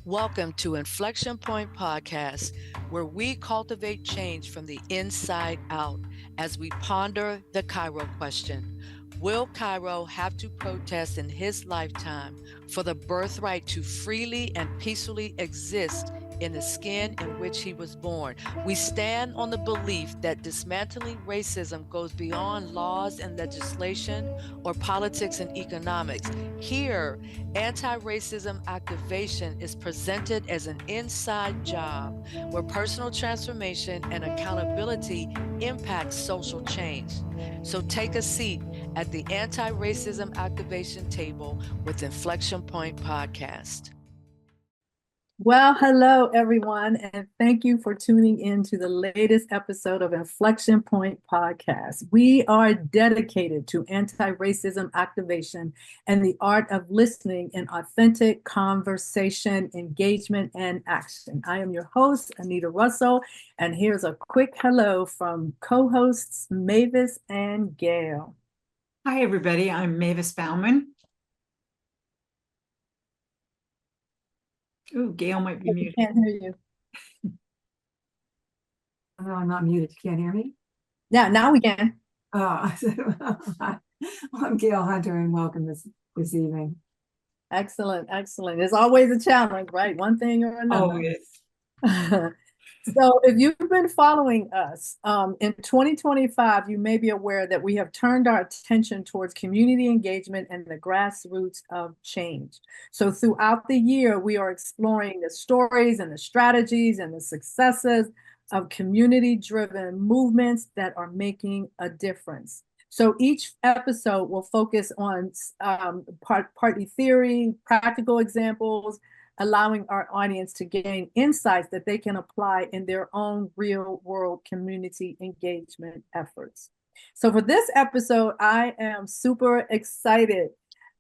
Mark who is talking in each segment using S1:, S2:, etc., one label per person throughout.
S1: Welcome to Inflection Point Podcast, where we cultivate change from the inside out as we ponder the Cairo question. Will Cairo have to protest in his lifetime for the birthright to freely and peacefully exist in the skin in which he was born? We stand on the belief that dismantling racism goes beyond laws and legislation or politics and economics. Here, anti-racism activation is presented as an inside job where personal transformation and accountability impact social change. So take a seat at the anti-racism activation table with Inflection Point Podcast.
S2: Well, hello, everyone, and thank you for tuning in to the latest episode of Inflection Point Podcast. We are dedicated to anti-racism activation and the art of listening in authentic conversation, engagement, and action. I am your host, Anita Russell, and here's a quick hello from co-hosts Mavis and Gail.
S3: Hi, everybody. I'm Mavis Bauman. Ooh, Gail might be muted.
S2: Can't hear you.
S4: No, I'm not muted. You can't hear me?
S2: Yeah, now we can.
S4: I'm Gail Hunter, and welcome this evening.
S2: Excellent, excellent. There's always a challenge, right? One thing or another.
S3: Always.
S2: So if you've been following us, in 2025, you may be aware that we have turned our attention towards community engagement and the grassroots of change. So throughout the year, we are exploring the stories and the strategies and the successes of community-driven movements that are making a difference. So each episode will focus on partly theory, practical examples, allowing our audience to gain insights that they can apply in their own real-world community engagement efforts. So for this episode, I am super excited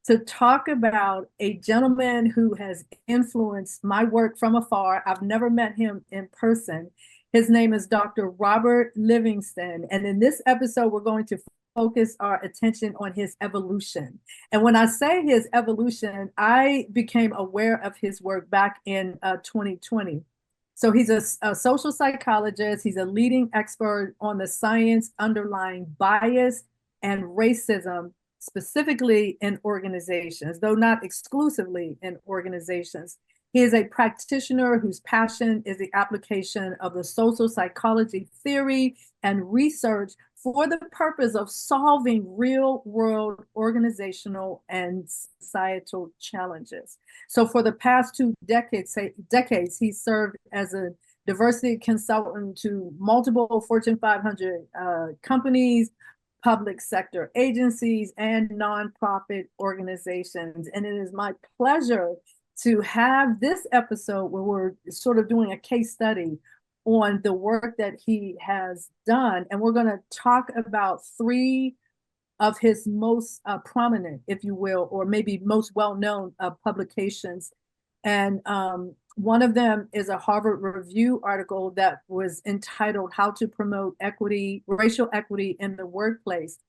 S2: to talk about a gentleman who has influenced my work from afar. I've never met him in person. His name is Dr. Robert Livingston. And in this episode, we're going to focus our attention on his evolution. And when I say his evolution, I became aware of his work back in 2020. So he's a social psychologist. He's a leading expert on the science underlying bias and racism, specifically in organizations, though not exclusively in organizations. He is a practitioner whose passion is the application of the social psychology theory and research for the purpose of solving real-world organizational and societal challenges. So for the past 2 decades, he served as a diversity consultant to multiple Fortune 500 companies, public sector agencies, and nonprofit organizations. And it is my pleasure to have this episode where we're sort of doing a case study on the work that he has done. And we're going to talk about 3 of his most prominent, if you will, or maybe most well-known publications. And one of them is a Harvard Review article that was entitled "How to Promote Equity, Racial Equity in the Workplace."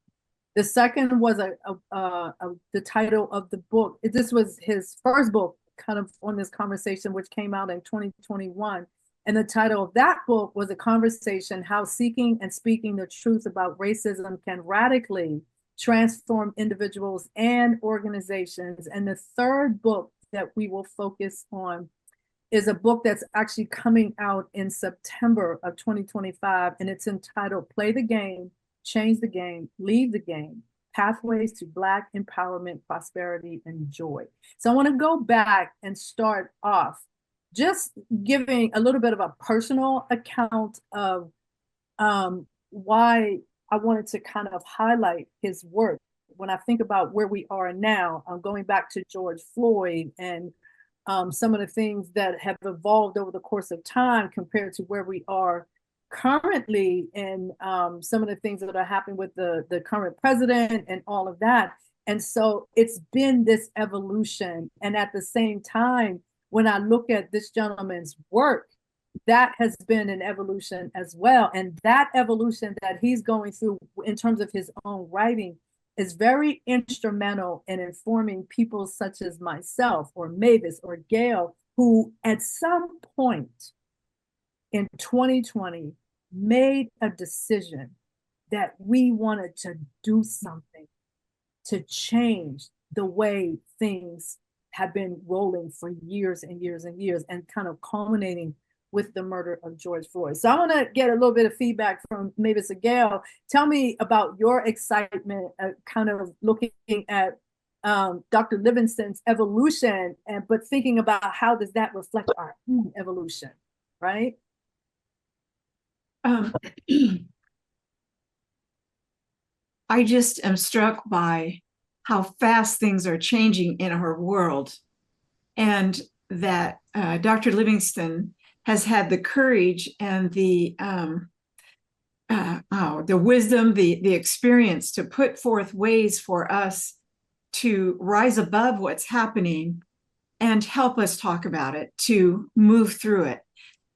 S2: The second was the title of the book. This was his first book, kind of on this conversation, which came out in 2021. And the title of that book was a conversation, How Seeking and Speaking the Truth About Racism Can Radically Transform Individuals and Organizations. And the third book that we will focus on is a book that's actually coming out in September of 2025. And it's entitled Play the Game, Change the Game, Leave the Game, Pathways to Black Empowerment, Prosperity, and Joy. So I want to go back and start off just giving a little bit of a personal account of why I wanted to kind of highlight his work. When I think about where we are now, I'm going back to George Floyd and some of the things that have evolved over the course of time compared to where we are currently, and some of the things that are happening with the current president and all of that. And so it's been this evolution. And at the same time, when I look at this gentleman's work, that has been an evolution as well. And that evolution that he's going through in terms of his own writing is very instrumental in informing people such as myself or Mavis or Gail who at some point in 2020 made a decision that we wanted to do something to change the way things have been rolling for years and years and years, and kind of culminating with the murder of George Floyd. So I want to get a little bit of feedback from Mavis and Gail. Tell me about your excitement, kind of looking at Dr. Livingston's evolution, but thinking about how does that reflect our own evolution, right?
S3: I just am struck by how fast things are changing in our world, and that Dr. Livingston has had the courage and the wisdom, the experience to put forth ways for us to rise above what's happening and help us talk about it, to move through it.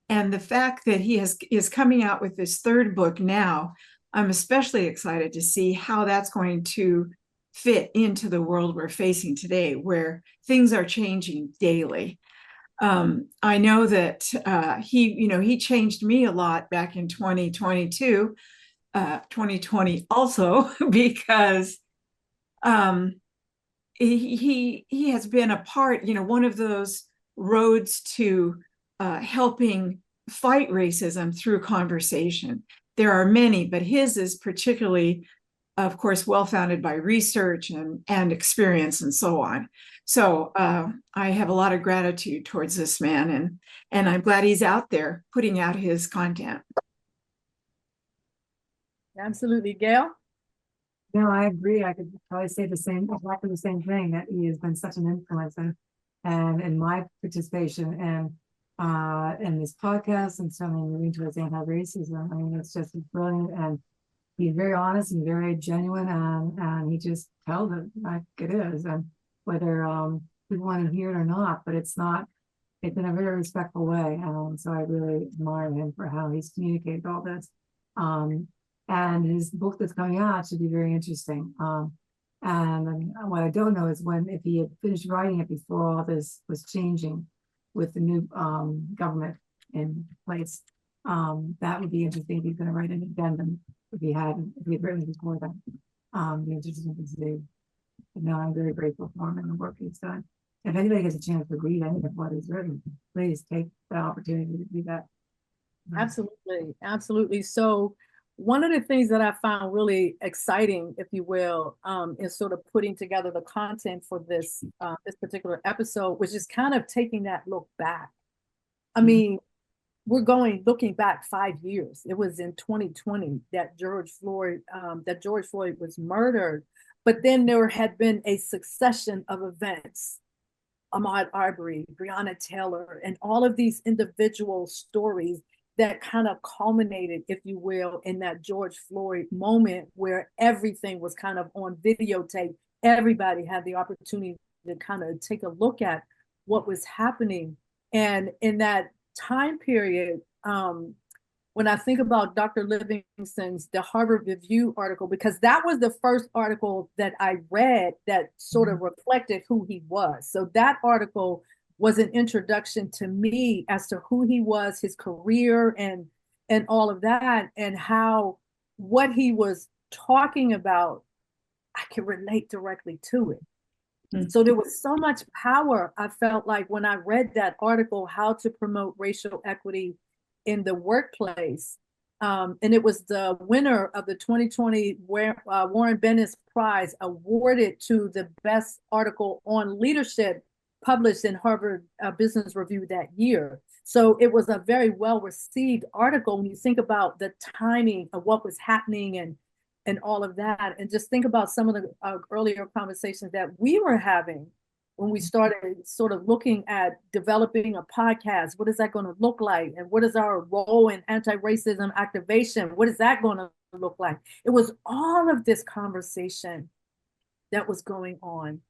S3: And the fact that he is coming out with this third book now, I'm especially excited to see how that's going to fit into the world we're facing today, where things are changing daily. I know that he changed me a lot back in 2022, 2020 also, because he has been a part, one of those roads to helping fight racism through conversation. There are many, but his is particularly, of course, well-founded by research and experience and so on. So I have a lot of gratitude towards this man, and I'm glad he's out there putting out his content.
S2: Absolutely. Gail?
S4: No, I agree. I could probably say exactly the same thing, that he has been such an influence, and in my participation in this podcast, and certainly moving towards anti-racism. I mean, it's just brilliant, and he's very honest and very genuine, and he just tells it like it is, and whether people want to hear it or not, but it's in a very respectful way. So I really admire him for how he's communicated all this. And his book that's coming out should be very interesting. And what I don't know is if he had finished writing it before all this was changing with the new government in place. That would be interesting if he's going to write an addendum if he had written before that. Be interesting to see. But no, I'm very grateful for him and the work he's done. If anybody gets a chance to read any of what he's written, please take the opportunity to do that.
S2: Absolutely, absolutely. So one of the things that I found really exciting, if you will, is sort of putting together the content for this particular episode, which is kind of taking that look back. I mean, we're looking back 5 years. It was in 2020 that George Floyd was murdered, but then there had been a succession of events. Ahmaud Arbery, Breonna Taylor, and all of these individual stories that kind of culminated, if you will, in that George Floyd moment where everything was kind of on videotape. Everybody had the opportunity to kind of take a look at what was happening. And in that time period, when I think about Dr. Livingston's, the Harvard Review article, because that was the first article that I read that sort of reflected who he was. So that article was an introduction to me as to who he was, his career, and all of that, and how what he was talking about, I could relate directly to it. Mm-hmm. So there was so much power, I felt like, when I read that article, How to Promote Racial Equity in the Workplace. And it was the winner of the 2020 Warren Bennis Prize, awarded to the best article on leadership published in Harvard Business Review that year. So it was a very well-received article when you think about the timing of what was happening and all of that. And just think about some of the earlier conversations that we were having when we started sort of looking at developing a podcast. What is that going to look like? And what is our role in anti-racism activation? What is that going to look like? It was all of this conversation that was going on.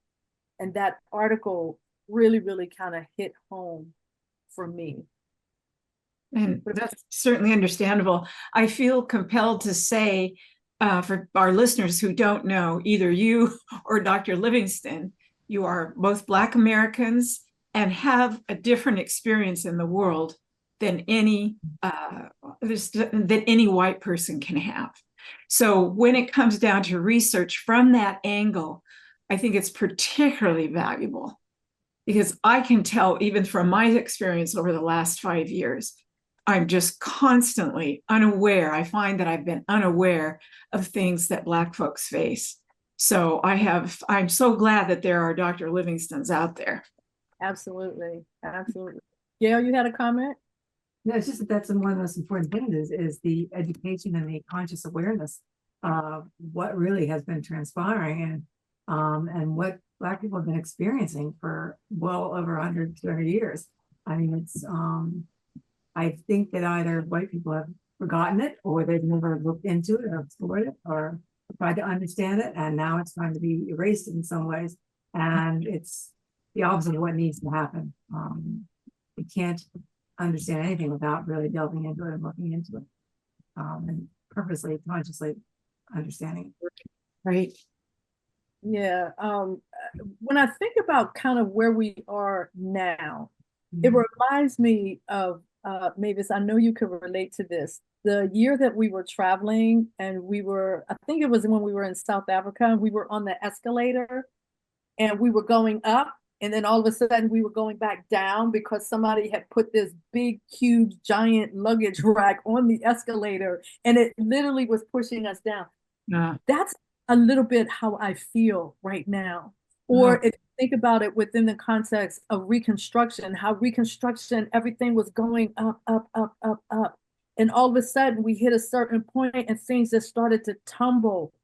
S2: And that article really, really kind of hit home for me.
S3: And that's certainly understandable. I feel compelled to say, for our listeners who don't know either you or Dr. Livingston, you are both Black Americans and have a different experience in the world than any white person can have. So when it comes down to research from that angle, I think it's particularly valuable, because I can tell, even from my experience over the last 5 years, I'm just constantly unaware. I find that I've been unaware of things that Black folks face. So I'm so glad that there are Dr. Livingstons out there.
S2: Absolutely. Absolutely. Gail, you had a comment?
S4: No, it's just that that's one of the most important things is the education and the conscious awareness of what really has been transpiring and what Black people have been experiencing for well over 100, 200 years. I mean, it's I think that either white people have forgotten it, or they've never looked into it or explored it or tried to understand it, and now it's trying to be erased in some ways. And it's the opposite of what needs to happen. We can't understand anything without really delving into it and looking into it, and purposely, consciously understanding it.
S3: Right.
S2: Yeah. When I think about kind of where we are now, it reminds me of Mavis, I know you could relate to this. The year that we were traveling and I think it was when we were in South Africa, we were on the escalator and we were going up, and then all of a sudden we were going back down because somebody had put this big, huge, giant luggage rack on the escalator, and it literally was pushing us down. That's a little bit how I feel right now. Or if you think about it within the context of Reconstruction, how Reconstruction, everything was going up, up, up, up, up. And all of a sudden we hit a certain point and things just started to tumble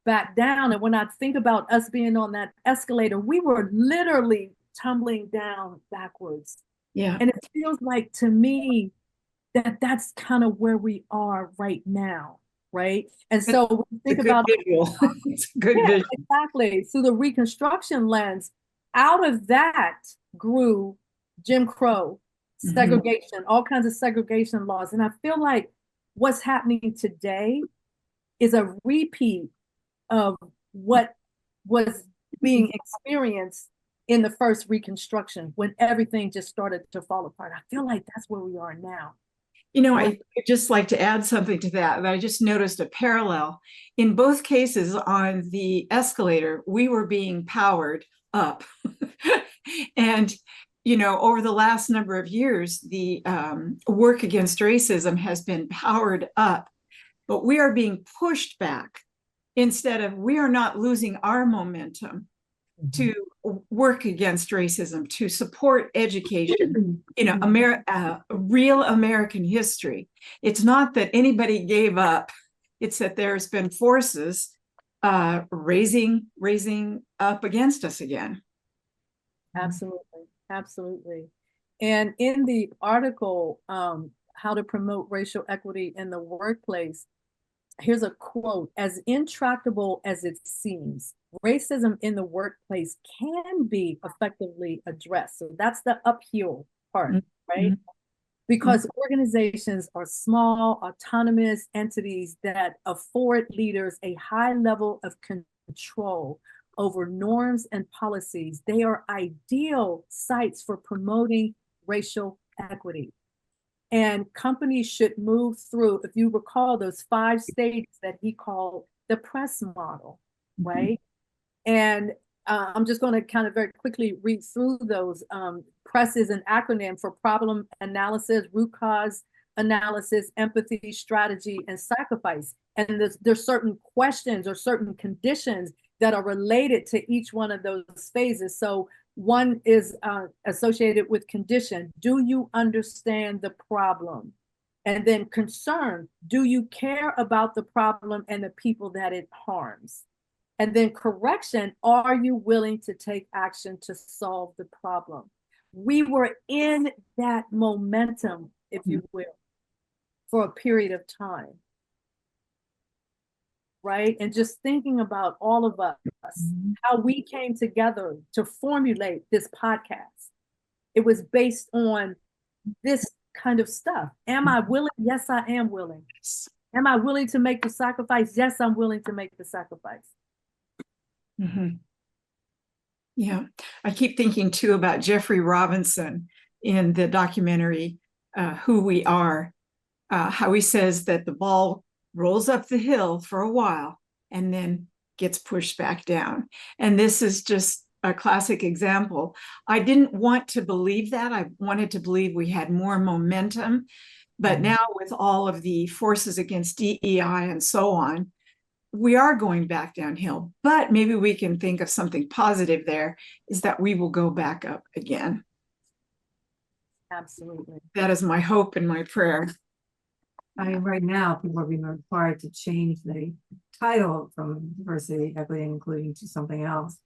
S2: back down. And when I think about us being on that escalator, we were literally tumbling down backwards.
S3: Yeah.
S2: And it feels like to me that that's kind of where we are right now. Right. And so when you think about
S3: it's a good visual.
S2: Exactly. Through the Reconstruction lens, out of that grew Jim Crow, segregation, all kinds of segregation laws. And I feel like what's happening today is a repeat of what was being experienced in the first Reconstruction, when everything just started to fall apart. I feel like that's where we are now.
S3: You know, I'd just like to add something to that. I just noticed a parallel. In both cases on the escalator, we were being powered up. And, you know, over the last number of years, the work against racism has been powered up, but we are being pushed back. Instead of, we are not losing our momentum to work against racism, to support education, you know, real American history. It's not that anybody gave up. It's that there's been forces raising up against us again.
S2: Absolutely. Absolutely. And in the article, How to Promote Racial Equity in the Workplace, here's a quote: "As intractable as it seems, racism in the workplace can be effectively addressed." So that's the uphill part, right? Because organizations are small, autonomous entities that afford leaders a high level of control over norms and policies. They are ideal sites for promoting racial equity. And companies should move through, if you recall, those 5 stages that he called the press model, right? And I'm just going to kind of very quickly read through those. PRESS is an acronym for problem analysis, root cause analysis, empathy, strategy, and sacrifice. And there's certain questions or certain conditions that are related to each one of those phases. So one is associated with condition. Do you understand the problem? And then concern. Do you care about the problem and the people that it harms? And then correction. Are you willing to take action to solve the problem? We were in that momentum, if you will, for a period of time. Right? And just thinking about all of us, how we came together to formulate this podcast. It was based on this kind of stuff. Am I willing? Yes, I am willing. Am I willing to make the sacrifice? Yes, I'm willing to make the sacrifice.
S3: Yeah, I keep thinking too about Jeffrey Robinson in the documentary Who We Are, how he says that the ball rolls up the hill for a while and then gets pushed back down. And this is just a classic example. I didn't want to believe that. I wanted to believe we had more momentum. But now with all of the forces against DEI and so on, we are going back downhill. But maybe we can think of something positive there, is that we will go back up again.
S2: Absolutely.
S3: That is my hope and my prayer.
S4: I mean, right now, people are being required to change the title from diversity, equity, and inclusion to something else.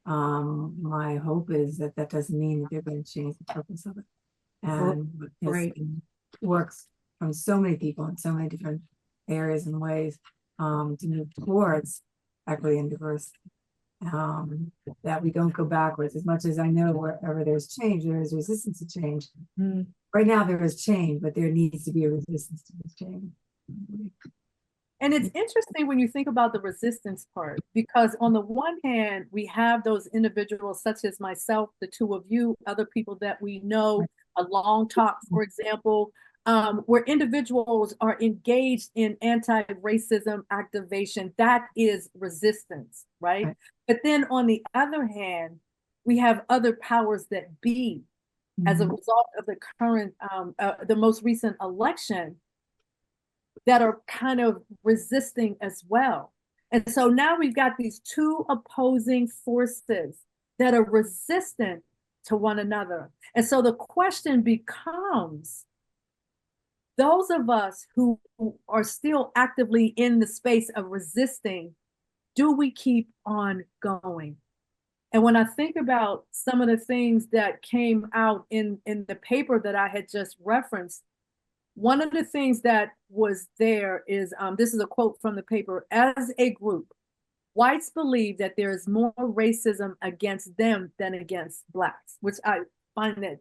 S4: My hope is that that doesn't mean that they're going to change the purpose of it. And
S3: Right.
S4: it works from so many people in so many different areas and ways to move towards equity and diversity. That we don't go backwards. As much as I know wherever there's change, there is resistance to change. Right now there is change, but there needs to be a resistance to this change.
S2: And it's interesting when you think about the resistance part, because on the one hand, we have those individuals such as myself, the two of you, other people that we know, a long talk, for example, where individuals are engaged in anti-racism activation. That is resistance, right? But then on the other hand, we have other powers that be as a result of the current, the most recent election, that are kind of resisting as well. And so now we've got these two opposing forces that are resistant to one another. And so the question becomes, those of us who are still actively in the space of resisting, do we keep on going? And when I think about some of the things that came out in the paper that I had just referenced, one of the things that was there is, this is a quote from the paper: as a group, whites believe that there is more racism against them than against blacks, which I find that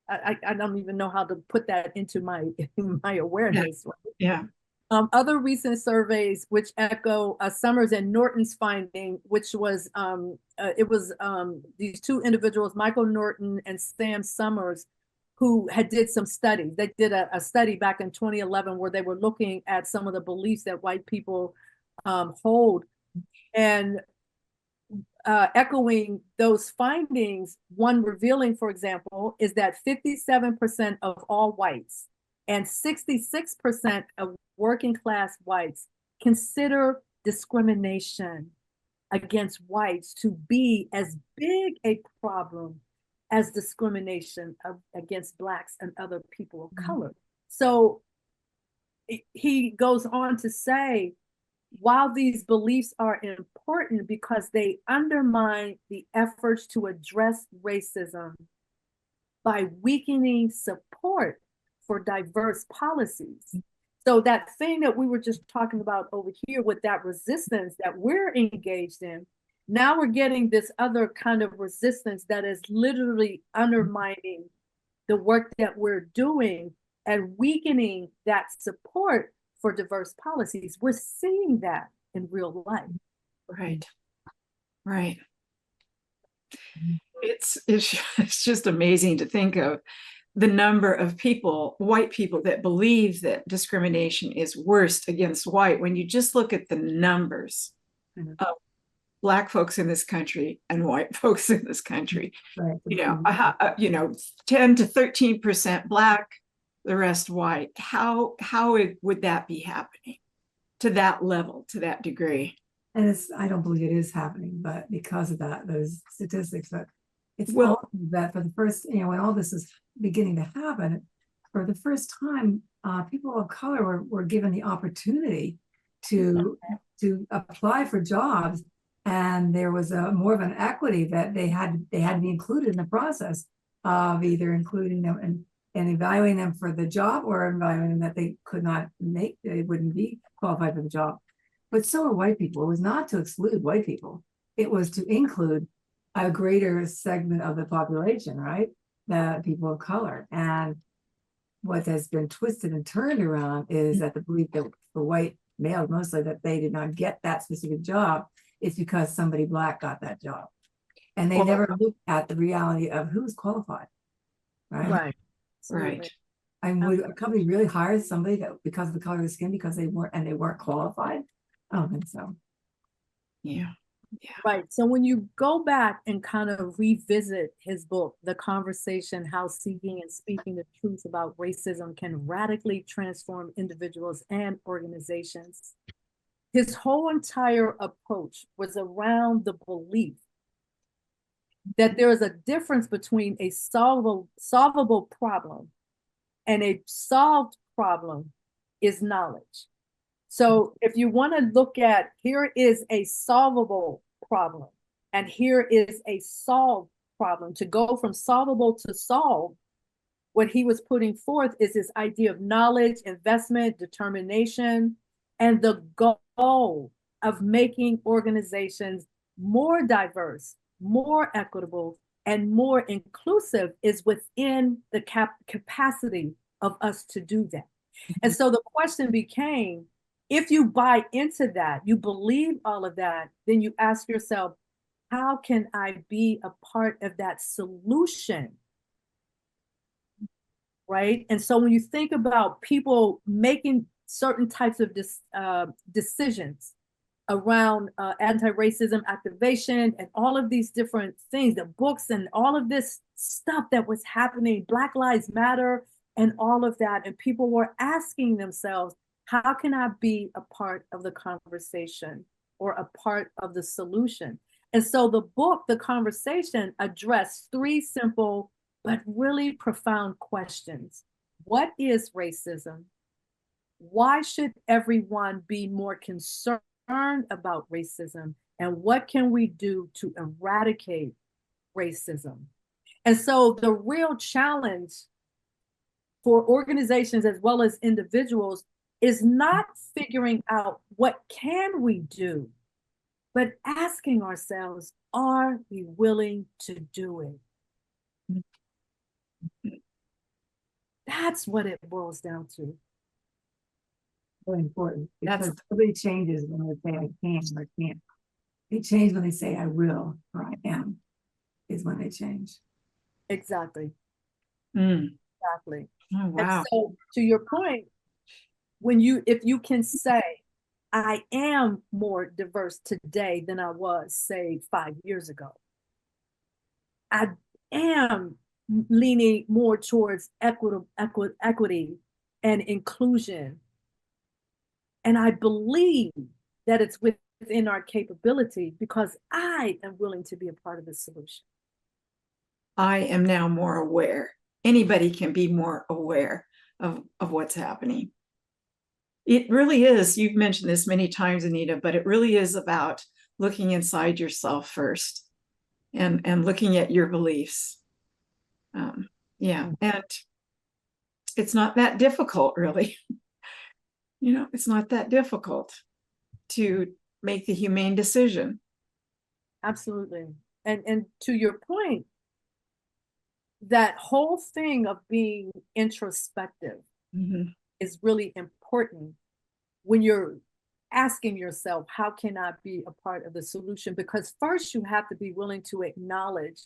S2: I don't even know how to put that into my awareness.
S3: Yeah.
S2: Other recent surveys which echo Summers and Norton's finding, which was these two individuals, Michael Norton and Sam Summers, who did some studies. They did a study back in 2011 where they were looking at some of the beliefs that white people hold, and echoing those findings. One revealing, for example, is that 57% of all whites and 66% of working class whites consider discrimination against whites to be as big a problem as discrimination against blacks and other people of color. So he goes on to say, while these beliefs are important because they undermine the efforts to address racism by weakening support for diverse policies. So that thing that we were just talking about over here with that resistance that we're engaged in, now we're getting this other kind of resistance that is literally undermining the work that we're doing and weakening that support for diverse policies. We're seeing that in real life.
S3: Right. Right. It's just amazing to think of the number of people, white people, that believe that discrimination is worst against white. When you just look at the numbers of Black folks in this country and white folks in this country,
S4: Right.
S3: 10 to 13% Black, the rest white. How would that be happening to that level, to that degree?
S4: And I don't believe it is happening, but because of that, those statistics, but it's that for the first, when all this is beginning to happen, for the first time, people of color were given the opportunity to apply for jobs, and there was more of an equity that they had to be included in the process of either including them and evaluating them for the job, or evaluating them that they could not make, they wouldn't be qualified for the job. But so are white people. It was not to exclude white people. It was to include a greater segment of the population, right? The people of color. And what has been twisted and turned around is that the belief that for white males, mostly, that they did not get that specific job is because somebody Black got that job. And they
S2: Or-
S4: never look at the reality of who's qualified, right?
S2: Right.
S3: Right.
S4: And would a company really hire somebody that because of the color of the skin because they weren't qualified? I don't think so.
S3: Yeah.
S2: Right. So when you go back and kind of revisit his book, The Conversation, How Seeking and Speaking the Truth About Racism Can Radically Transform Individuals and Organizations, his whole entire approach was around the belief that there is a difference between a solvable problem and a solved problem is knowledge. So if you want to look at, here is a solvable problem and here is a solved problem, to go from solvable to solved, what he was putting forth is this idea of knowledge, investment, determination, and the goal of making organizations more diverse, more equitable, and more inclusive is within the capacity of us to do that. And so the question became, if you buy into that, you believe all of that, then you ask yourself, how can I be a part of that solution? Right? And so when you think about people making certain types of decisions around anti-racism activation and all of these different things, the books and all of this stuff that was happening, Black Lives Matter and all of that, and people were asking themselves, how can I be a part of the conversation or a part of the solution? And so the book, The Conversation, addressed three simple but really profound questions. What is racism? Why should everyone be more concerned about racism? And what can we do to eradicate racism? And so the real challenge for organizations as well as individuals is not figuring out what can we do, but asking ourselves, are we willing to do it? That's what it boils down to.
S4: Really important. Because
S3: That's-
S4: nobody changes when they say I can or can't. They change when they say I will or I am, is when they change.
S2: Exactly.
S3: Mm.
S2: Exactly.
S3: Oh, wow.
S2: And so to your point, if you can say, I am more diverse today than I was, say, 5 years ago. I am leaning more towards equity and inclusion. And I believe that it's within our capability because I am willing to be a part of the solution.
S3: I am now more aware. Anybody can be more aware of what's happening. It really is, you've mentioned this many times, Anita, but it really is about looking inside yourself first and looking at your beliefs. Yeah, and it's not that difficult, really. It's not that difficult to make the humane decision.
S2: Absolutely. And to your point, that whole thing of being introspective is really important when you're asking yourself, how can I be a part of the solution? Because first you have to be willing to acknowledge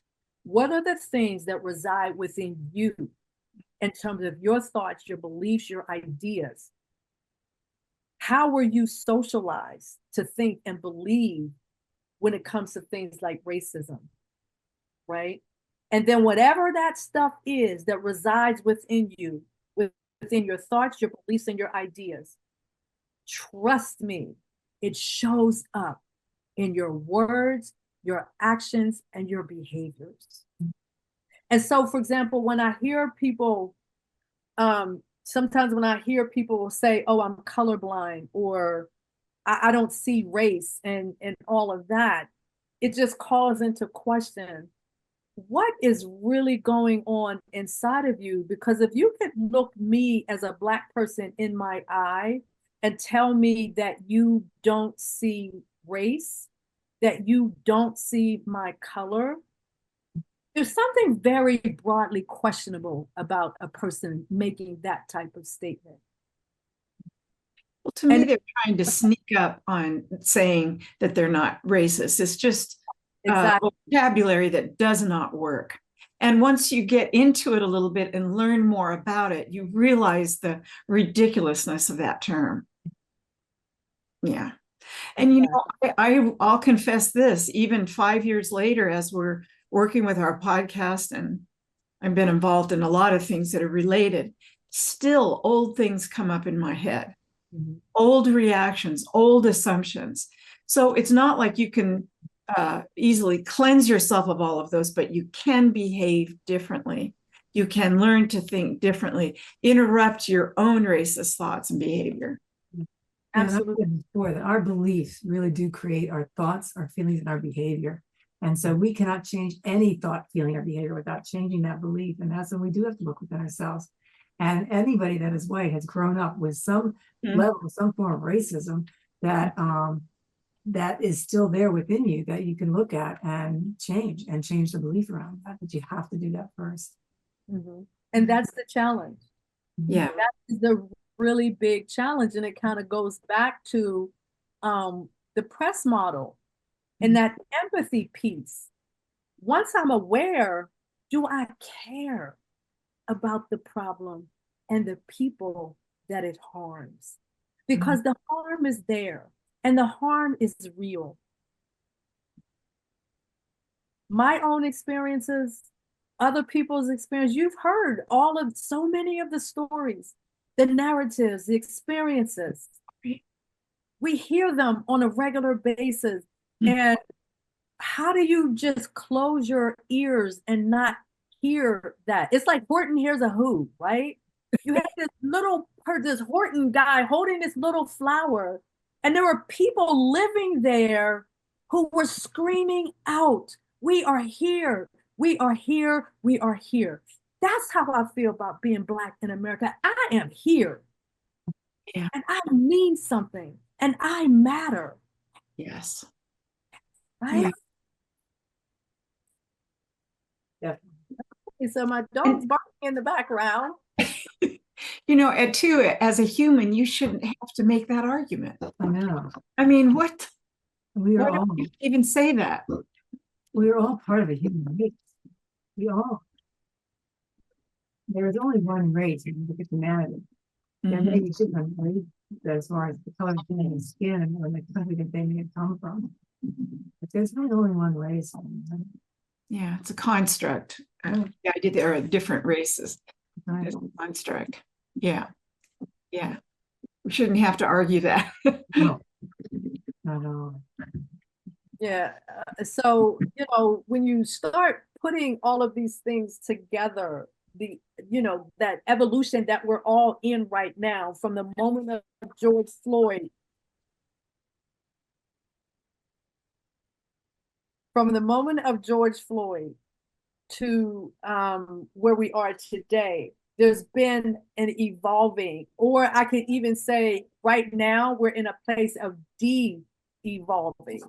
S2: what are the things that reside within you in terms of your thoughts, your beliefs, your ideas. How were you socialized to think and believe when it comes to things like racism, right? And then whatever that stuff is that resides within you, within your thoughts, your beliefs, and your ideas, trust me, it shows up in your words, your actions, and your behaviors. And so, for example, when I hear people, sometimes when I hear people will say, oh, I'm colorblind, or I don't see race and all of that, it just calls into question, what is really going on inside of you? Because if you could look me as a Black person in my eye and tell me that you don't see race, that you don't see my color, there's something very broadly questionable about a person making that type of statement.
S3: Well, to me, they're trying to sneak up on saying that they're not racist. It's just
S2: Exactly.
S3: vocabulary that does not work. And once you get into it a little bit and learn more about it, you realize the ridiculousness of that term. Yeah. And you know, I'll confess this, even 5 years later, as we're working with our podcast, and I've been involved in a lot of things that are related, still old things come up in my head, old reactions, old assumptions. So it's not like you can easily cleanse yourself of all of those, but you can behave differently. You can learn to think differently, interrupt your own racist thoughts and behavior.
S2: Absolutely.
S4: And before that, our beliefs really do create our thoughts, our feelings, and our behavior. And so we cannot change any thought, feeling, or behavior without changing that belief. And that's when we do have to look within ourselves. And anybody that is white has grown up with some level, some form of racism that that is still there within you that you can look at and change the belief around that. But you have to do that first.
S2: And that's the challenge.
S3: Yeah.
S2: That is the really big challenge. And it kind of goes back to the press model and that empathy piece. Once I'm aware, do I care about the problem and the people that it harms? Because the harm is there and the harm is real. My own experiences, other people's experience, you've heard so many of the stories, the narratives, the experiences. We hear them on a regular basis. And how do you just close your ears and not hear that? It's like Horton hears a who, right? You have this Horton guy holding this little flower, and there were people living there who were screaming out, "We are here, we are here, we are here." That's how I feel about being Black in America. I am here.
S3: Yeah.
S2: And I mean something, and I matter.
S3: Yes.
S2: Right?
S4: Yeah.
S2: So my dog's barking in the background.
S3: You know, as a human, you shouldn't have to make that argument.
S4: I know.
S3: I mean, what?
S4: We are
S3: Why
S4: all,
S3: don't you even say that?
S4: we are all part of a human race. We all. There is only one race when you look at humanity. There may be different races as far as the color of the skin and the country that they may come from. But there's really only one race.
S3: Yeah, it's a construct. The idea there are different races.
S4: Right.
S3: It's a construct. Yeah. Yeah. We shouldn't have to argue that.
S4: No. Not at all.
S2: Yeah. So, when you start putting all of these things together, that evolution that we're all in right now, from the moment of George Floyd, to where we are today, there's been an evolving, or I could even say right now we're in a place of de-evolving,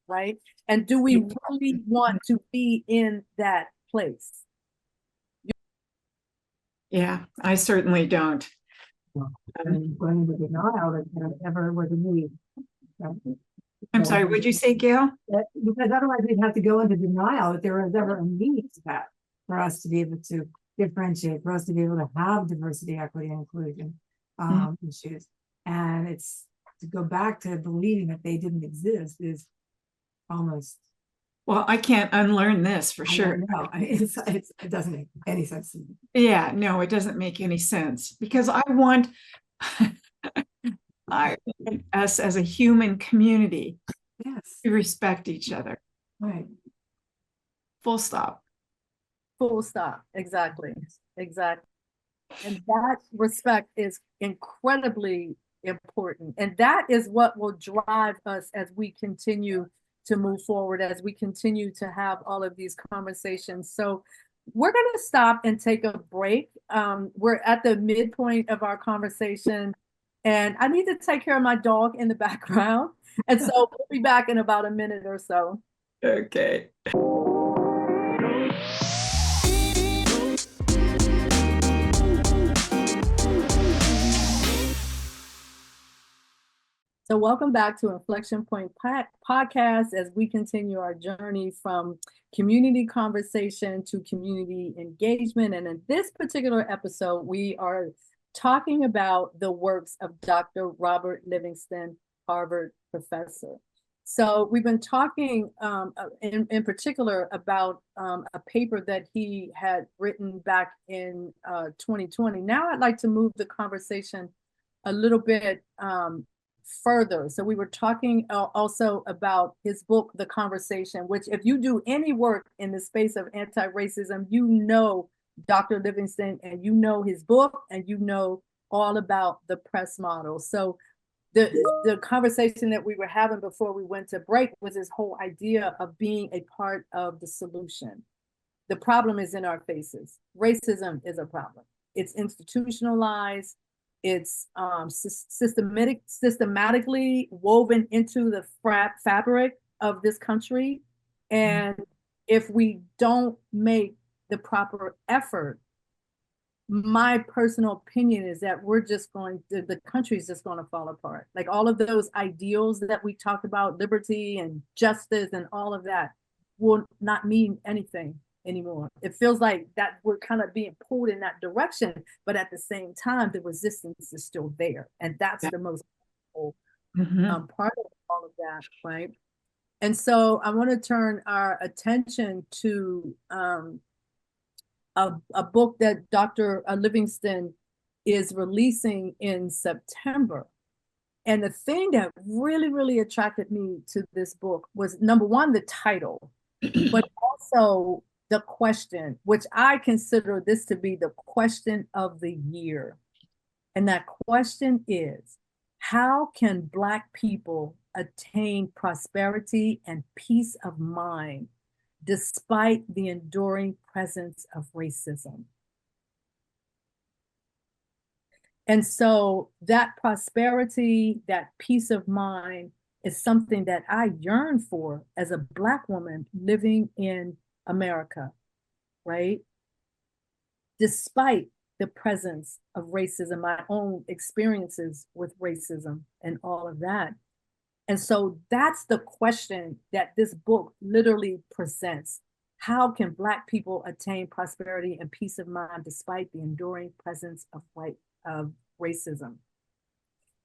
S2: right? And do we really want to be in that place?
S3: Yeah, I certainly don't.
S4: And going into denial that there ever was a need.
S3: I'm sorry, would you say, Gail?
S4: Because otherwise we'd have to go into denial that there was ever a need for us to be able to differentiate, for us to be able to have diversity, equity, and inclusion issues. And it's to go back to believing that they didn't exist is almost.
S3: Well, I can't unlearn this for sure.
S4: No, it doesn't make any sense to me.
S3: Yeah, no, it doesn't make any sense because I want us as a human community to respect each other.
S4: Right.
S3: Full stop.
S2: Full stop. Exactly. And that respect is incredibly important. And that is what will drive us as we continue to move forward, as we continue to have all of these conversations. So we're going to stop and take a break. We're at the midpoint of our conversation, and I need to take care of my dog in the background. And so we'll be back in about a minute or so.
S3: Okay.
S2: So welcome back to Inflection Point podcast as we continue our journey from community conversation to community engagement. And in this particular episode, we are talking about the works of Dr. Robert Livingston, Harvard professor. So we've been talking in particular about a paper that he had written back in 2020. Now I'd like to move the conversation a little bit further. So we were talking also about his book, The Conversation, which if you do any work in the space of anti-racism, you know Dr. Livingston and you know his book and you know all about the press model. So the conversation that we were having before we went to break was this whole idea of being a part of the solution. The problem is in our faces. Racism is a problem. It's institutionalized. It's systematically woven into the fabric of this country. And if we don't make the proper effort, my personal opinion is that the country's just going to fall apart. Like all of those ideals that we talked about, liberty and justice and all of that will not mean anything anymore. It feels like that we're kind of being pulled in that direction, but at the same time, the resistance is still there. And that's the most part of all of that, right? And so I want to turn our attention to a book that Dr. Livingston is releasing in September. And the thing that really, really attracted me to this book was, number one, the title, but also the question, which I consider this to be the question of the year. And that question is, how can Black people attain prosperity and peace of mind despite the enduring presence of racism? And so that prosperity, that peace of mind is something that I yearn for as a Black woman living in America, right? Despite the presence of racism, my own experiences with racism and all of that. And so that's the question that this book literally presents. How can Black people attain prosperity and peace of mind despite the enduring presence of racism?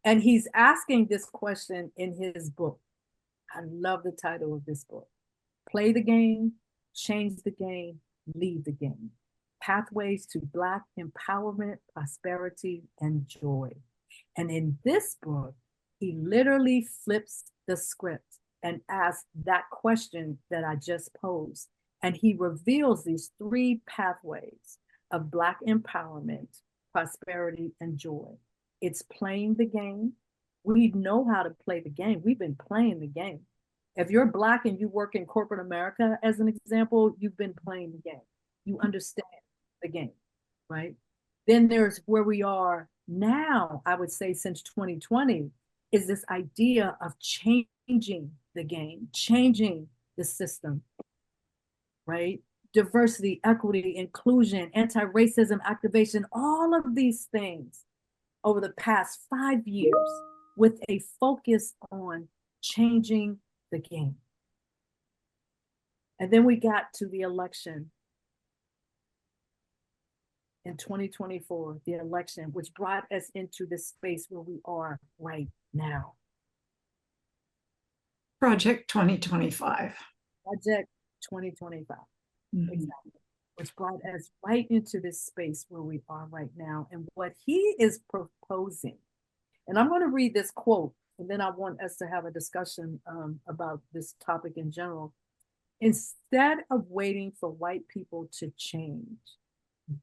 S2: And he's asking this question in his book. I love the title of this book. Play the game, change the game, lead the game. Pathways to Black empowerment, prosperity, and joy. And in this book, he literally flips the script and asks that question that I just posed. And he reveals these three pathways of Black empowerment, prosperity, and joy. It's playing the game. We know how to play the game. We've been playing the game. If you're Black and you work in corporate America, as an example, you've been playing the game. You understand the game, right? Then there's where we are now, I would say since 2020, is this idea of changing the game, changing the system, right? Diversity, equity, inclusion, anti-racism activation, all of these things over the past 5 years with a focus on changing the game. And then we got to the election in 2024, the election, which brought us into this space where we are right now.
S3: Project 2025.
S2: Project 2025. Exactly. Which brought us right into this space where we are right now. And what he is proposing, and I'm going to read this quote, and then I want us to have a discussion about this topic in general. Instead of waiting for white people to change,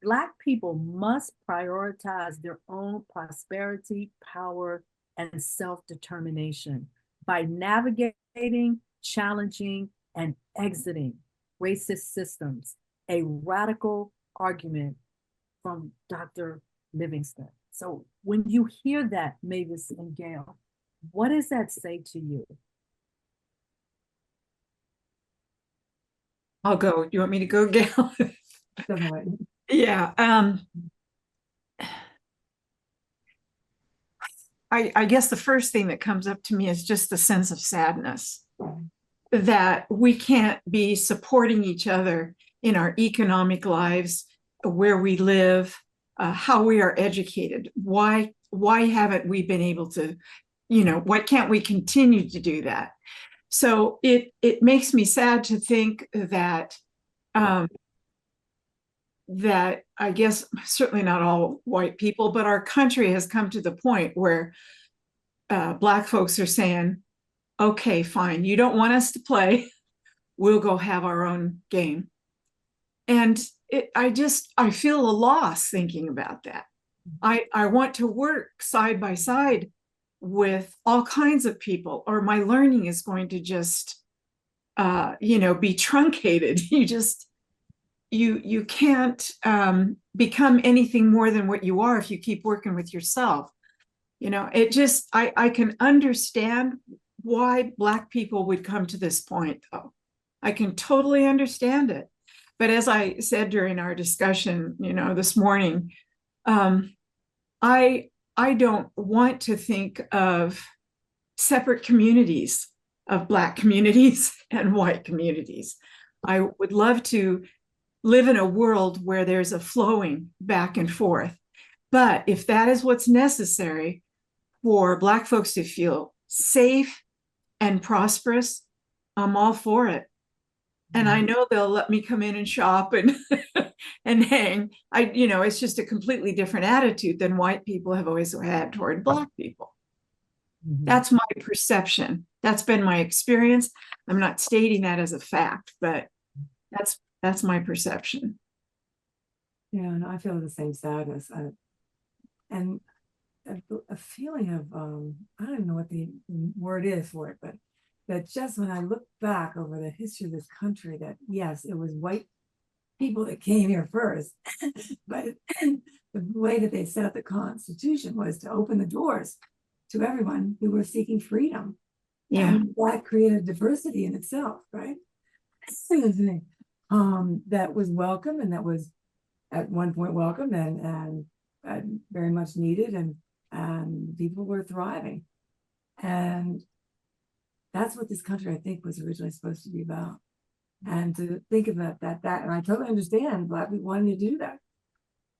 S2: Black people must prioritize their own prosperity, power, and self-determination by navigating, challenging, and exiting racist systems, a radical argument from Dr. Livingston. So when you hear that, Mavis and Gail, what does that say to you?
S3: I'll go. You want me to go, Gail? Yeah. I guess the first thing that comes up to me is just the sense of sadness that we can't be supporting each other in our economic lives, where we live, how we are educated. Why haven't we been able to, why can't we continue to do that? So it makes me sad to think that that I guess certainly not all white people, but our country has come to the point where Black folks are saying, okay, fine, you don't want us to play, we'll go have our own game. And I feel a loss thinking about that. I want to work side by side with all kinds of people, or my learning is going to just, be truncated. You can't become anything more than what you are if you keep working with yourself. I can understand why Black people would come to this point, though. I can totally understand it. But as I said during our discussion, this morning, I don't want to think of separate communities of Black communities and white communities. I would love to live in a world where there's a flowing back and forth. But if that is what's necessary for Black folks to feel safe and prosperous, I'm all for it. And I know they'll let me come in and shop and and hang. It's just a completely different attitude than white people have always had toward Black people. Mm-hmm. That's my perception. That's been my experience. I'm not stating that as a fact, but that's my perception.
S4: Yeah, no, I feel the same sadness. And a feeling of, I don't know what the word is for it, but that just when I look back over the history of this country, that yes, it was white people that came here first, but the way that they set up the Constitution was to open the doors to everyone who were seeking freedom. Yeah. And that created diversity in itself, right? That was welcome, and that was at one point welcome and very much needed, and people were thriving. And that's what this country, I think, was originally supposed to be about. And to think about that, and I totally understand Black people wanting to do that.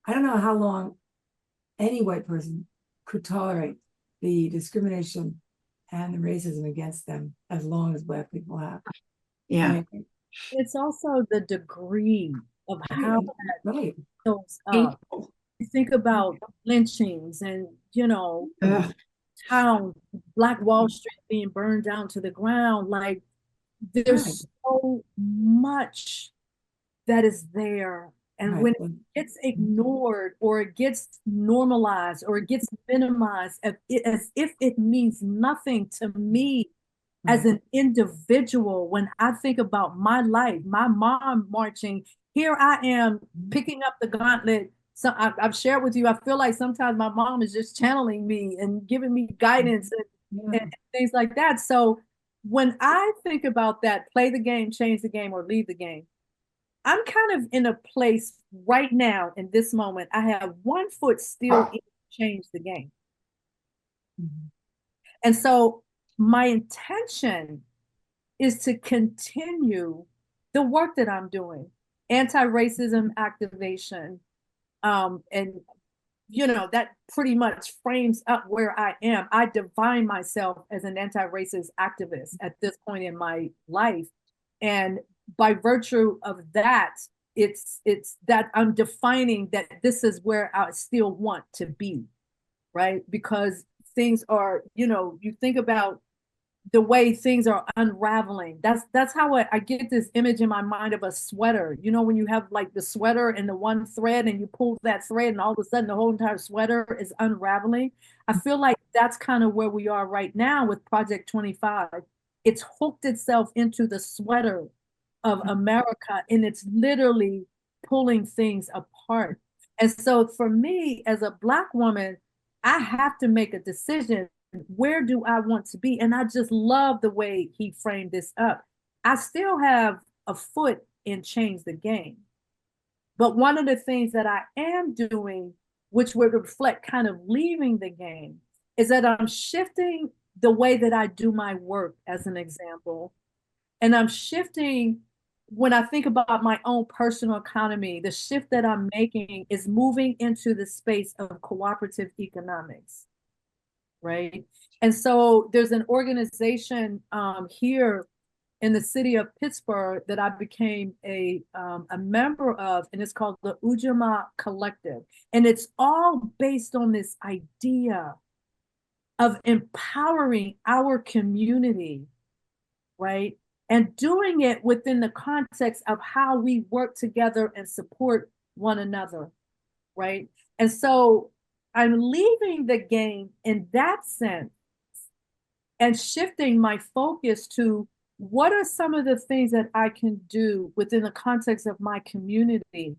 S4: I don't know how long any white person could tolerate the discrimination and the racism against them as long as Black people have.
S3: Yeah.
S2: It's also the degree of how
S4: right.
S2: those you think about lynchings and town, Black Wall Street being burned down to the ground. Like there's so much that is there. And when it gets ignored or it gets normalized or it gets minimized as if it means nothing to me as an individual, when I think about my life, my mom marching, here I am picking up the gauntlet. So I've shared with you, I feel like sometimes my mom is just channeling me and giving me guidance and things like that. So when I think about that, play the game, change the game, or leave the game, I'm kind of in a place right now in this moment. I have one foot still in change the game. Mm-hmm. And so my intention is to continue the work that I'm doing, anti-racism activation, and that pretty much frames up where I am. I define myself as an anti-racist activist at this point in my life. And by virtue of that, it's that I'm defining that this is where I still want to be, right? Because things are, you think about the way things are unraveling. That's how I get this image in my mind of a sweater. When you have like the sweater and the one thread and you pull that thread and all of a sudden the whole entire sweater is unraveling. I feel like that's kind of where we are right now with Project 25. It's hooked itself into the sweater of America and it's literally pulling things apart. And so for me as a Black woman, I have to make a decision. Where do I want to be? And I just love the way he framed this up. I still have a foot in change the game. But one of the things that I am doing, which would reflect kind of leaving the game, is that I'm shifting the way that I do my work, as an example. And I'm shifting when I think about my own personal economy, the shift that I'm making is moving into the space of cooperative economics, right? And so there's an organization here in the city of Pittsburgh that I became a member of, and it's called the Ujamaa Collective. And it's all based on this idea of empowering our community, right? And doing it within the context of how we work together and support one another, right? And so I'm leaving the game in that sense and shifting my focus to what are some of the things that I can do within the context of my community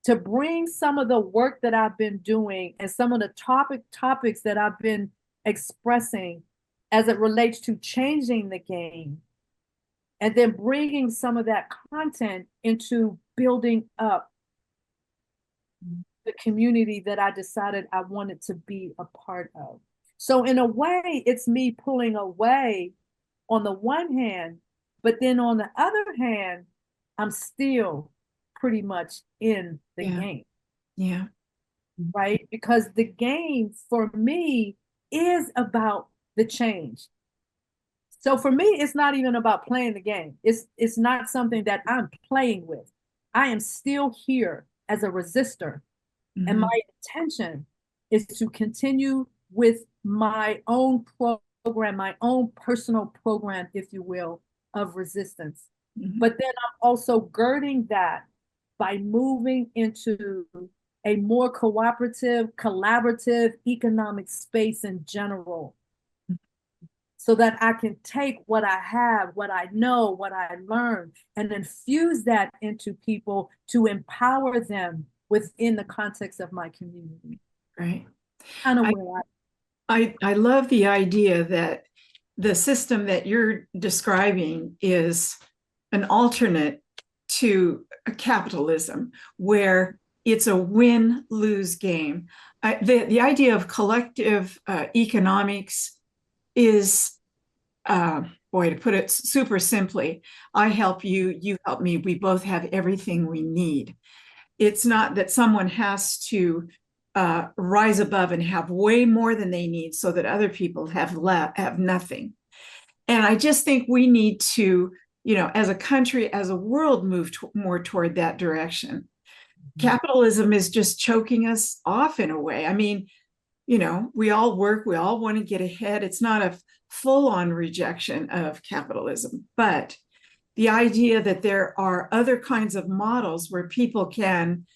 S2: to bring some of the work that I've been doing and some of the topics that I've been expressing as it relates to changing the game, and then bringing some of that content into building up the community that I decided I wanted to be a part of. So in a way, it's me pulling away on the one hand, but then on the other hand, I'm still pretty much in the game.
S3: Yeah.
S2: Right? Because the game for me is about the change. So for me, it's not even about playing the game. It's not something that I'm playing with. I am still here as a resistor. Mm-hmm. And my intention is to continue with my own program, my own personal program, if you will, of resistance. Mm-hmm. But then I'm also girding that by moving into a more cooperative, collaborative economic space in general, so that I can take what I have, what I know, what I learned, and infuse that into people to empower them within the context of my community.
S3: Right.
S2: Kind of
S3: I love the idea that the system that you're describing is an alternate to capitalism, where it's a win-lose game. The idea of collective economics is, boy, to put it super simply, I help you, you help me, we both have everything we need. It's not that someone has to rise above and have way more than they need so that other people have nothing. And I just think we need to, as a country, as a world, move more toward that direction. Capitalism is just choking us off in a way. I mean, we all work, we all want to get ahead. It's not a full-on rejection of capitalism, but the idea that there are other kinds of models where people can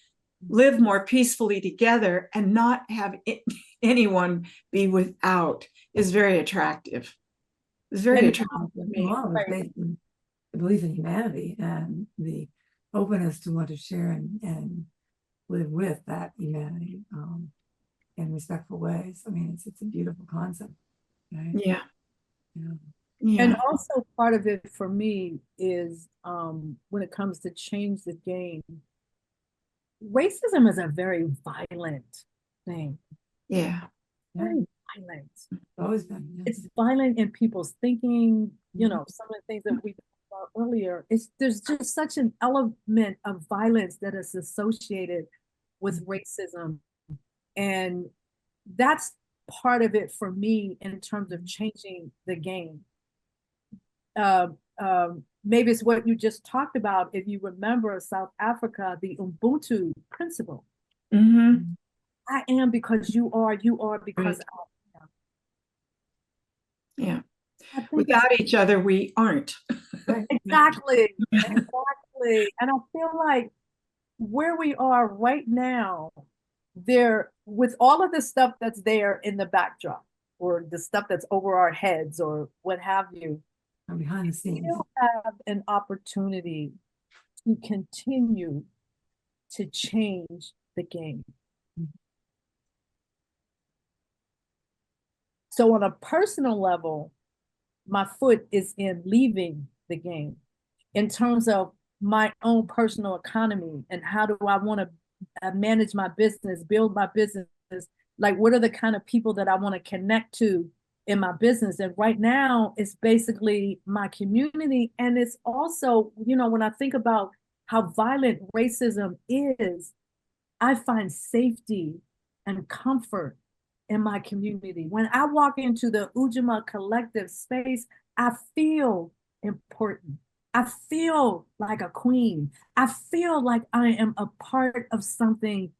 S3: live more peacefully together and not have anyone be without is very attractive. It's very attractive to me.
S4: The belief in humanity and the openness to want to share and live with that humanity in respectful ways. I mean, it's a beautiful concept, right?
S3: Yeah.
S2: Yeah. And also part of it for me is when it comes to change the game, racism is a very violent thing.
S3: Yeah.
S2: Very violent.
S4: Always been. Yeah.
S2: It's violent in people's thinking, some of the things that we talked about earlier. There's just such an element of violence that is associated with racism. And that's part of it for me in terms of changing the game. Maybe it's what you just talked about. If you remember South Africa, the Ubuntu principle.
S3: Mm-hmm.
S2: I am because you are because I am.
S3: Yeah. Without each other, we aren't.
S2: Exactly. Exactly. And I feel like where we are right now, there, with all of the stuff that's there in the backdrop, or the stuff that's over our heads, or what have you,
S4: behind the scenes,
S2: we still have an opportunity to continue to change the game. So on a personal level, my foot is in leaving the game in terms of my own personal economy and how do I want to manage my business, build my business Like, what are the kind of people that I want to connect to in my business? And right now, it's basically my community. And it's also, when I think about how violent racism is, I find safety and comfort in my community. When I walk into the Ujamaa collective space, I feel important. I feel like a queen. I feel like I am a part of something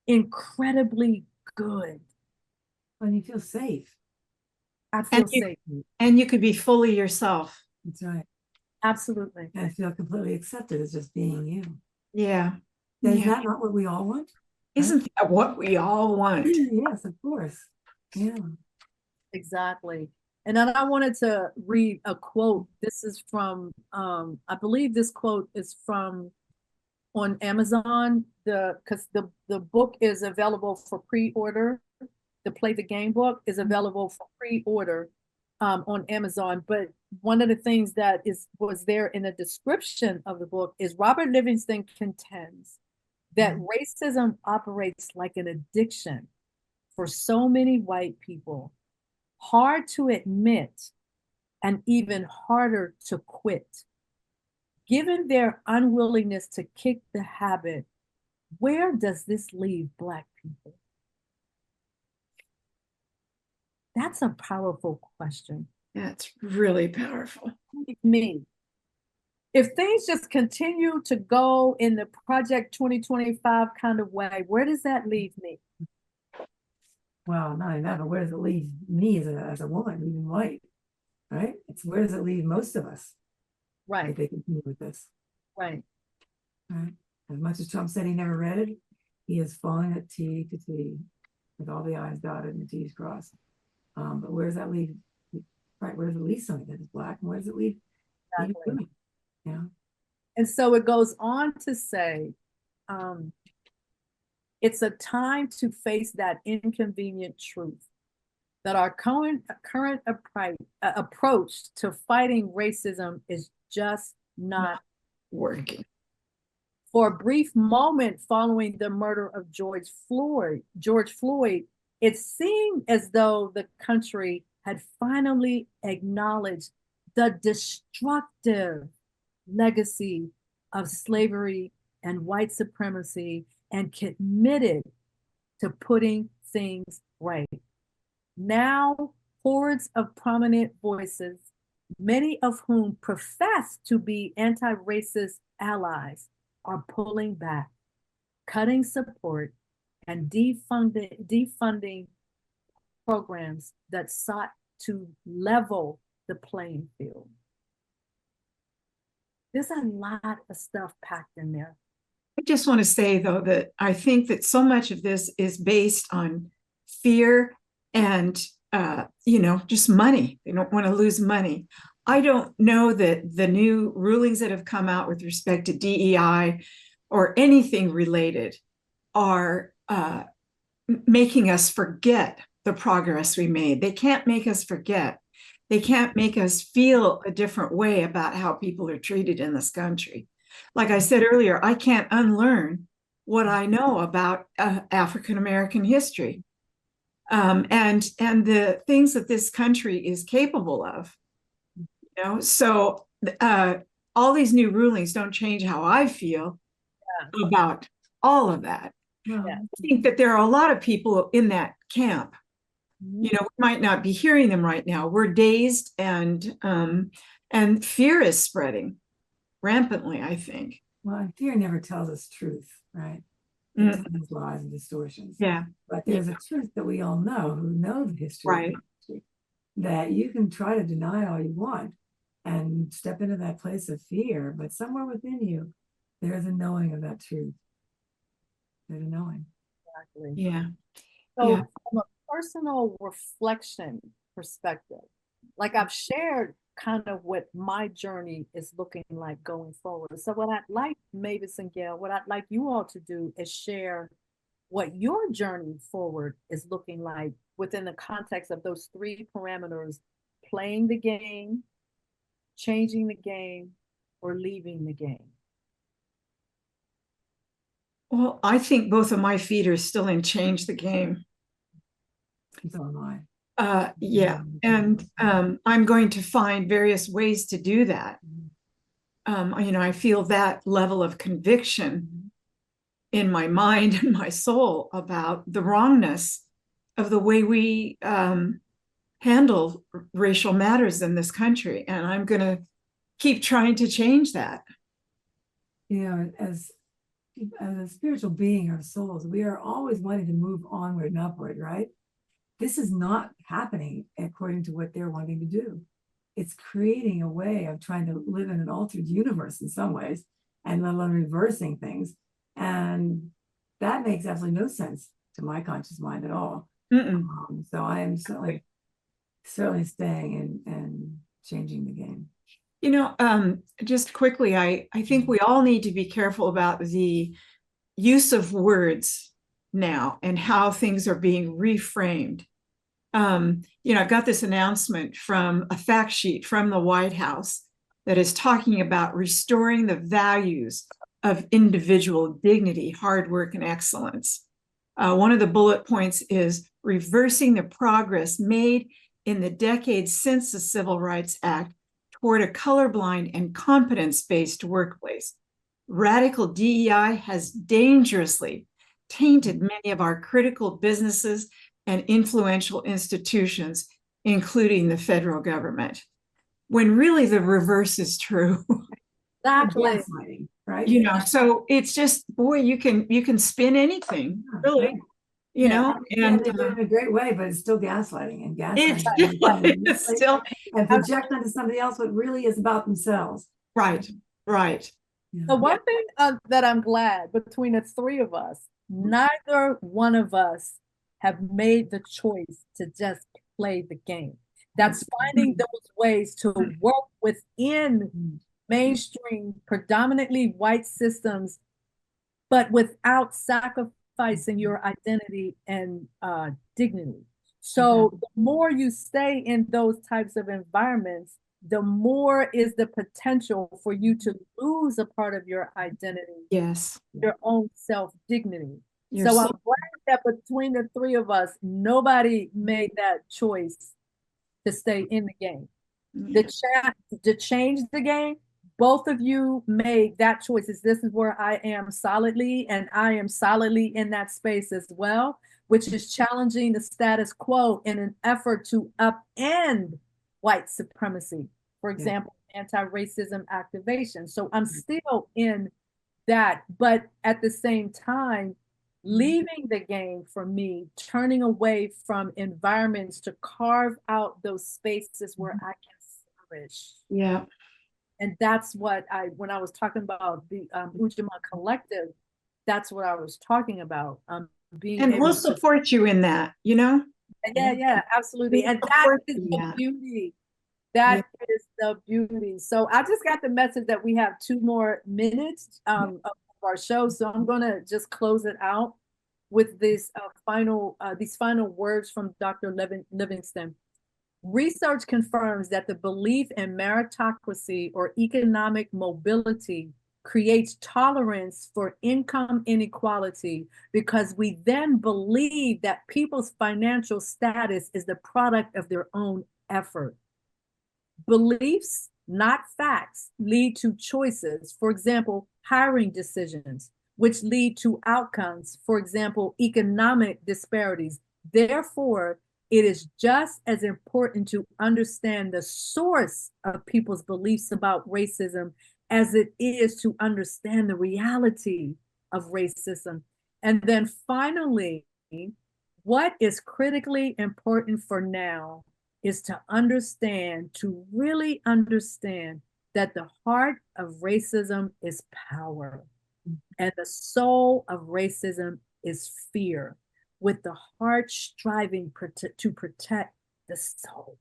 S2: incredibly good.
S4: When you feel safe.
S2: I feel
S3: And you,
S2: safe.
S3: and you could be fully yourself.
S4: That's right.
S2: Absolutely.
S4: And feel completely accepted as just being you.
S3: Yeah.
S4: Is
S3: Yeah.
S4: that not what we all want?
S3: Isn't that what we all want?
S4: Yes, of course. Yeah.
S2: Exactly. And then I wanted to read a quote. This is from, I believe this quote is from on Amazon, because the book is available for pre-order. The Play the Game book is available for pre-order on Amazon. But one of the things that was there in the description of the book is Robert Livingston contends that racism operates like an addiction for so many white people, hard to admit and even harder to quit. Given their unwillingness to kick the habit, where does this leave Black people? That's a powerful question.
S3: That's really powerful.
S2: Me. If things just continue to go in the Project 2025 kind of way, where does that leave me?
S4: Well, not even that, but where does it leave me as a woman, even white? Right? It's where does it leave most of us?
S2: Right.
S4: If they continue with this.
S2: Right.
S4: Right. As much as Trump said he never read it, he is falling at T to T with all the I's dotted and the T's crossed. But where does that leave? Right, where does it leave somebody that is Black? And where does it leave?
S2: Exactly.
S4: Yeah.
S2: And so it goes on to say, it's a time to face that inconvenient truth that our current approach to fighting racism is just not
S3: Working.
S2: For a brief moment following the murder of George Floyd, it seemed as though the country had finally acknowledged the destructive legacy of slavery and white supremacy and committed to putting things right. Now, hordes of prominent voices, many of whom profess to be anti-racist allies, are pulling back, cutting support, and defunding programs that sought to level the playing field. There's a lot of stuff packed in there.
S3: I just want to say, though, that I think that so much of this is based on fear and, just money. They don't want to lose money. I don't know that the new rulings that have come out with respect to DEI or anything related are making us forget the progress we made. They can't make us forget. They can't make us feel a different way about how people are treated in this country. Like I said earlier, I can't unlearn what I know about African American history and the things that this country is capable of. So all these new rulings don't change how I feel about all of that.
S4: Well,
S3: I think that there are a lot of people in that camp. We might not be hearing them right now. We're dazed and fear is spreading rampantly, I think.
S4: well, fear never tells us truth, right? It tells lies and distortions.
S3: Yeah.
S4: But there's a truth that we all know who know the history,
S3: Right.
S4: that you can try to deny all you want and step into that place of fear, but somewhere within you, there's a knowing of that truth. There's a knowing.
S2: Exactly.
S3: Yeah.
S2: So
S3: Yeah.
S2: from a personal reflection perspective, like I've shared kind of what my journey is looking like going forward. So what I'd like, Mavis and Gail, what I'd like you all to do is share what your journey forward is looking like within the context of those three parameters: playing the game, changing the game, or leaving the game.
S3: Well, I think both of my feet are still in change the game.
S4: So am I.
S3: Yeah, and I'm going to find various ways to do that. I feel that level of conviction in my mind and my soul about the wrongness of the way we handle racial matters in this country. And I'm going to keep trying to change that.
S4: As a spiritual being, our souls, we are always wanting to move onward and upward, right? This is not happening according to what they're wanting to do. It's creating a way of trying to live in an altered universe in some ways, and let alone reversing things. And that makes absolutely no sense to my conscious mind at all. So I am certainly staying and changing the game.
S3: Just quickly, I think we all need to be careful about the use of words now and how things are being reframed. I've got this announcement from a fact sheet from the White House that is talking about restoring the values of individual dignity, hard work, and excellence. One of the bullet points is reversing the progress made in the decades since the Civil Rights Act toward a colorblind and competence-based workplace. Radical DEI has dangerously tainted many of our critical businesses and influential institutions, including the federal government, when really the reverse is true.
S4: Gaslighting, right?
S3: So it's just, boy, you can spin anything, really. And
S4: they do it in a great way, but it's still gaslighting, and
S3: it's still
S4: and project onto somebody else what really is about themselves.
S3: Right.
S2: The one thing that I'm glad between the three of us, neither one of us have made the choice to just play the game. That's finding those ways to work within mainstream, predominantly white systems, but without sacrificing your identity and dignity. So the more you stay in those types of environments, the more is the potential for you to lose a part of your identity, your own self-dignity. So I'm glad that between the three of us, nobody made that choice to stay in the game. To change the game, both of you made that choice. This is where I am solidly, and I am solidly in that space as well, which is challenging the status quo in an effort to upend white supremacy. For example, anti-racism activation. So I'm still in that, but at the same time, leaving the game for me, turning away from environments to carve out those spaces where I can flourish.
S3: Yeah.
S2: And that's what when I was talking about the Ujamaa Collective, that's what I was talking about.
S3: And we'll support you in that,
S2: Yeah, absolutely. And that is the beauty. That is the beauty. So I just got the message that we have 2 more minutes of our show. So I'm going to just close it out with this these final words from Dr. Livingston. Research confirms that the belief in meritocracy or economic mobility creates tolerance for income inequality, because we then believe that people's financial status is the product of their own effort. Beliefs, not facts, lead to choices, for example, hiring decisions, which lead to outcomes, for example, economic disparities. Therefore, it is just as important to understand the source of people's beliefs about racism as it is to understand the reality of racism. And then finally, what is critically important for now is to really understand that the heart of racism is power, and the soul of racism is fear, with the heart striving to protect the soul.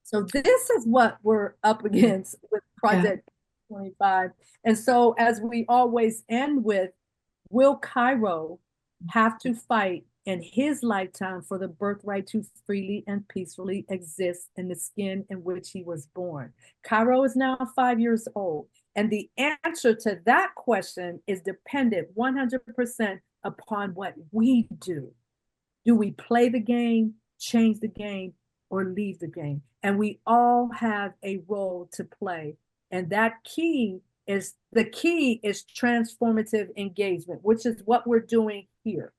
S2: So this is what we're up against with Project 25. And so, as we always end with, will Cairo have to fight in his lifetime for the birthright to freely and peacefully exist in the skin in which he was born? Cairo is now 5 years old, and the answer to that question is dependent 100% upon what we do Do we play the game, change the game, or leave the game? And we all have a role to play. And the key is transformative engagement, which is what we're doing here,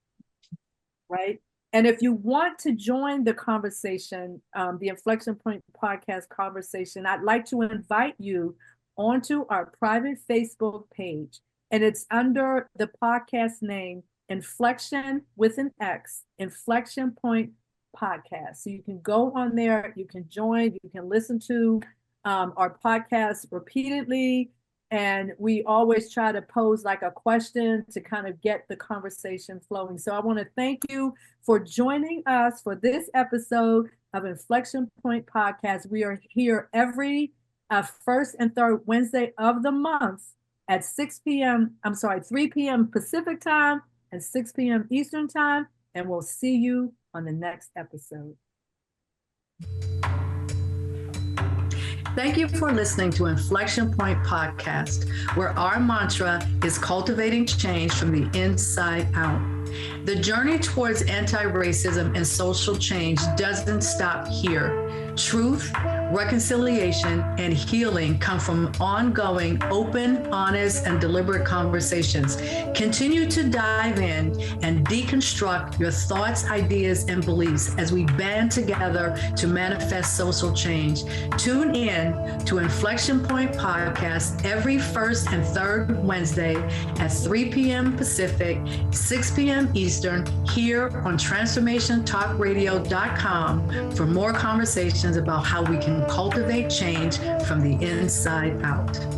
S2: right? And if you want to join the conversation, the Inflection Point podcast conversation, I'd like to invite you onto our private Facebook page. And it's under the podcast name, Inflection with an X, Inflection Point Podcast. So you can go on there, you can join, you can listen to our podcast repeatedly. And we always try to pose like a question to kind of get the conversation flowing. So I want to thank you for joining us for this episode of Inflection Point Podcast. We are here every first and third Wednesday of the month at 3 p.m. Pacific time and 6 p.m. Eastern time. And we'll see you on the next episode. Thank you for listening to Inflection Point Podcast, where our mantra is cultivating change from the inside out. The journey towards anti-racism and social change doesn't stop here. Truth, reconciliation, and healing come from ongoing, open, honest, and deliberate conversations. Continue to dive in and deconstruct your thoughts, ideas, and beliefs as we band together to manifest social change. Tune in to Inflection Point Podcast every first and third Wednesday at 3 p.m. Pacific, 6 p.m. Eastern, here on TransformationTalkRadio.com for more conversations about how we can cultivate change from the inside out.